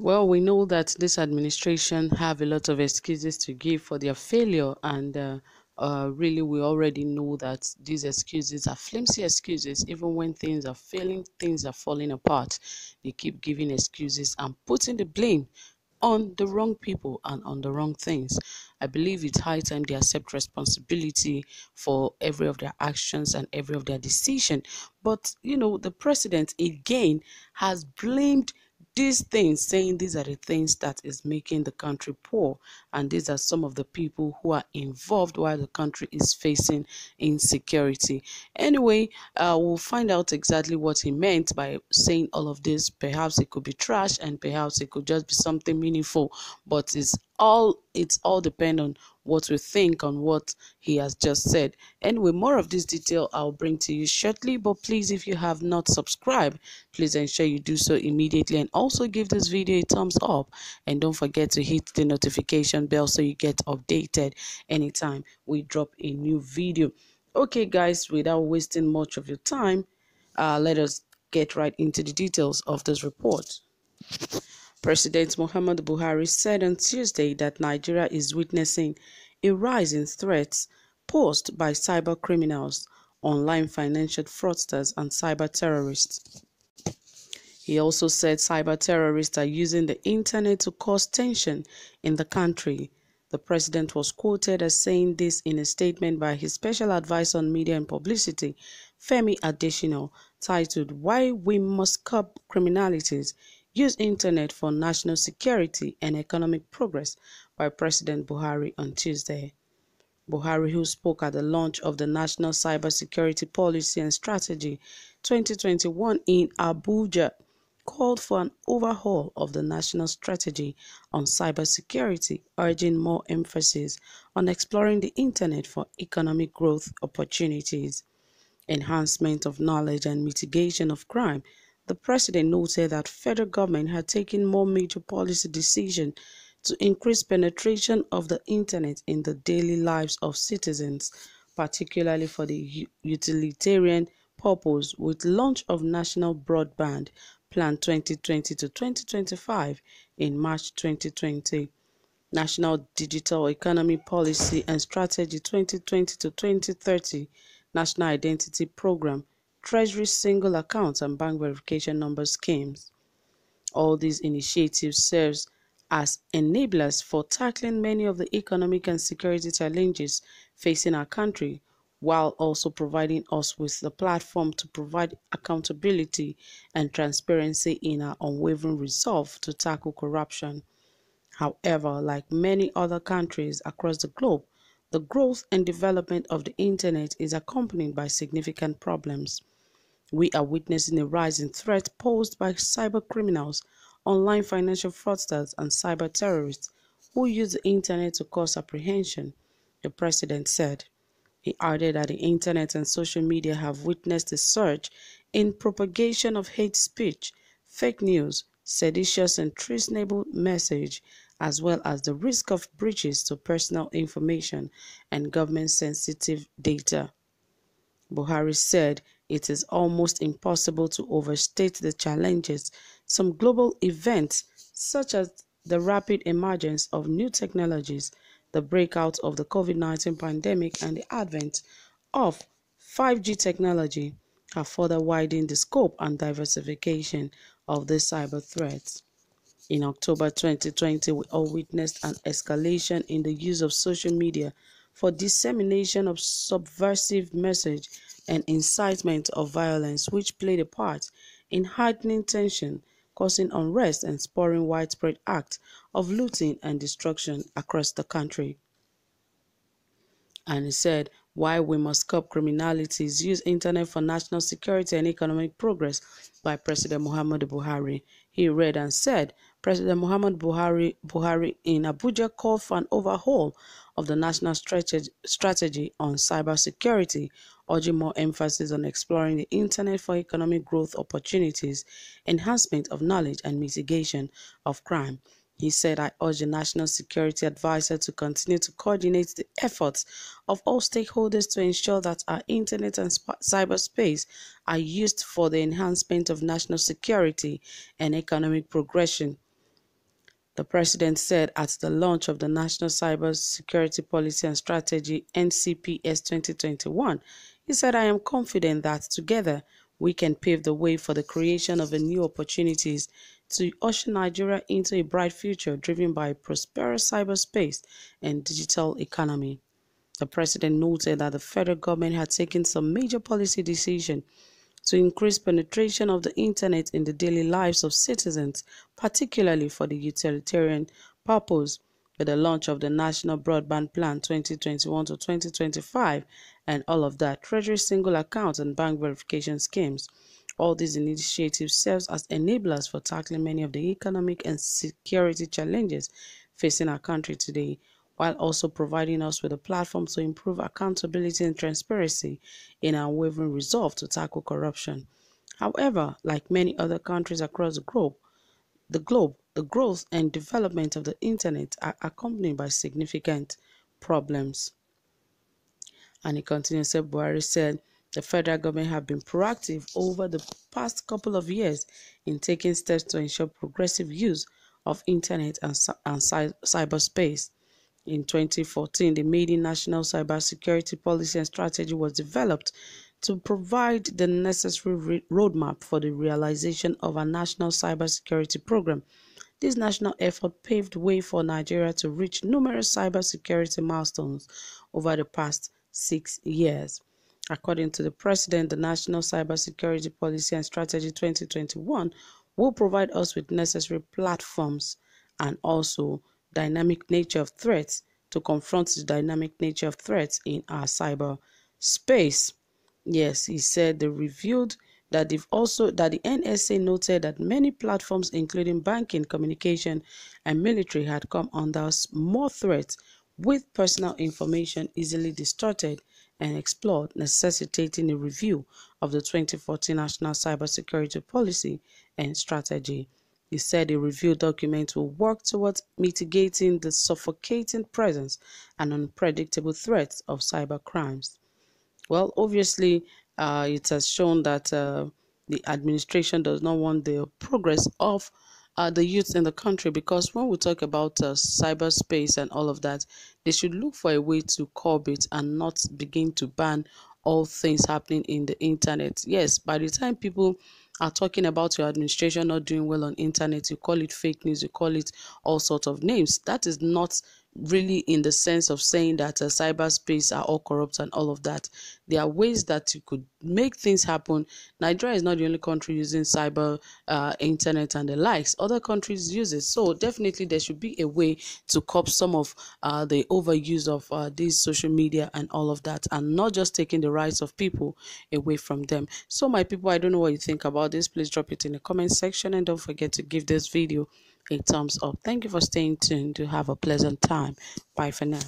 Well, we know that this administration have a lot of excuses to give for their failure, and really, we already know that these excuses are flimsy excuses. Even when things are failing, things are falling apart, they keep giving excuses and putting the blame on the wrong people and on the wrong things. I believe it's high time they accept responsibility for every of their actions and every of their decision. But the president again has blamed these things, saying these are the things that is making the country poor, and these are some of the people who are involved while the country is facing insecurity. Anyway, we'll find out exactly what he meant by saying all of this. Perhaps it could be trash, and perhaps it could just be something meaningful, but it's all depend on what we think on what he has just said. Anyway, more of this detail I'll bring to you shortly, but please, if you have not subscribed, please ensure you do so immediately, and also give this video a thumbs up, and don't forget to hit the notification bell so you get updated anytime we drop a new video. Okay guys, without wasting much of your time, let us get right into the details of this report. President Muhammadu Buhari said on Tuesday that Nigeria is witnessing a rise in threats posed by cyber criminals, online financial fraudsters, and cyber terrorists. He also said cyber terrorists are using the internet to cause tension in the country. The president was quoted as saying this in a statement by his special advisor on media and publicity, Femi Adesina, titled "Why We Must Curb Criminalities, Use Internet for National Security and Economic Progress" by President Buhari on Tuesday. Buhari, who spoke at the launch of the National Cybersecurity Policy and Strategy 2021 in Abuja, called for an overhaul of the national strategy on cybersecurity, urging more emphasis on exploring the internet for economic growth opportunities, enhancement of knowledge, and mitigation of crime. The president noted that federal government had taken more major policy decisions to increase penetration of the internet in the daily lives of citizens, particularly for the utilitarian purpose, with launch of National Broadband Plan 2020 to 2025 in March 2020, National Digital Economy Policy and Strategy 2020 to 2030, National Identity Program, Treasury Single Accounts and Bank Verification Number schemes. All these initiatives serve as enablers for tackling many of the economic and security challenges facing our country, while also providing us with the platform to provide accountability and transparency in our unwavering resolve to tackle corruption. However, like many other countries across the globe, the growth and development of the internet is accompanied by significant problems. We are witnessing a rise in threats posed by cyber criminals, online financial fraudsters, and cyber terrorists who use the internet to cause apprehension, the president said. He added that the internet and social media have witnessed a surge in propagation of hate speech, fake news, seditious and treasonable message, as well as the risk of breaches to personal information and government-sensitive data. Buhari said it is almost impossible to overstate the challenges. Some global events, such as the rapid emergence of new technologies, the breakout of the COVID-19 pandemic, and the advent of 5G technology, have further widened the scope and diversification of these cyber threats. In October 2020, we all witnessed an escalation in the use of social media for dissemination of subversive message and incitement of violence, which played a part in heightening tension, causing unrest and spurring widespread acts of looting and destruction across the country. And he said, "Why we must curb criminalities, use internet for national security and economic progress" by President Muhammadu Buhari. He read and said, President Muhammadu Buhari in Abuja called for an overhaul of the national strategy on cybersecurity, urging more emphasis on exploring the internet for economic growth opportunities, enhancement of knowledge, and mitigation of crime. He said, "I urge the National Security Advisor to continue to coordinate the efforts of all stakeholders to ensure that our internet and cyberspace are used for the enhancement of national security and economic progression." The president said at the launch of the National Cyber Security Policy and Strategy (NCPS) 2021, he said, "I am confident that together we can pave the way for the creation of new opportunities to usher Nigeria into a bright future driven by a prosperous cyberspace and digital economy." The president noted that the federal government had taken some major policy decisions to increase penetration of the internet in the daily lives of citizens, particularly for the utilitarian purpose, with the launch of the National Broadband Plan 2021 to 2025 and all of that, Treasury single account and bank verification schemes. All these initiatives serve as enablers for tackling many of the economic and security challenges facing our country today, while also providing us with a platform to improve accountability and transparency in our unwavering resolve to tackle corruption. However, like many other countries across the growth and development of the internet are accompanied by significant problems. And he continued, said Buhari said the federal government have been proactive over the past couple of years in taking steps to ensure progressive use of internet and cyberspace. In 2014, the maiden National Cybersecurity Policy and Strategy was developed to provide the necessary roadmap for the realization of a national cybersecurity program. This national effort paved way for Nigeria to reach numerous cybersecurity milestones over the past 6 years. According to the President, the National Cybersecurity Policy and Strategy 2021 will provide us with necessary platforms and also dynamic nature of threats to confront the dynamic nature of threats in our cyber space. Yes, he said they revealed that the NSA noted that many platforms, including banking, communication, and military, had come under more threats, with personal information easily distorted and explored, necessitating a review of the 2014 National Cybersecurity Policy and Strategy. He said a review document will work towards mitigating the suffocating presence and unpredictable threats of cyber crimes. Well, obviously, it has shown that the administration does not want the progress of the youth in the country, because when we talk about cyberspace and all of that, they should look for a way to curb it and not begin to ban all things happening in the internet. Yes, by the time people are talking about your administration not doing well on internet, you call it fake news, you call it all sorts of names. That is not really in the sense of saying that cyberspace are all corrupt and all of that. There are ways that you could make things happen. Nigeria is not the only country using cyber internet and the likes. Other countries use it. So definitely there should be a way to curb some of the overuse of these social media and all of that, and not just taking the rights of people away from them. So my people, I don't know what you think about this. Please drop it in the comment section, and don't forget to give this video a thumbs up. Thank you for staying tuned. To have a pleasant time. Bye for now.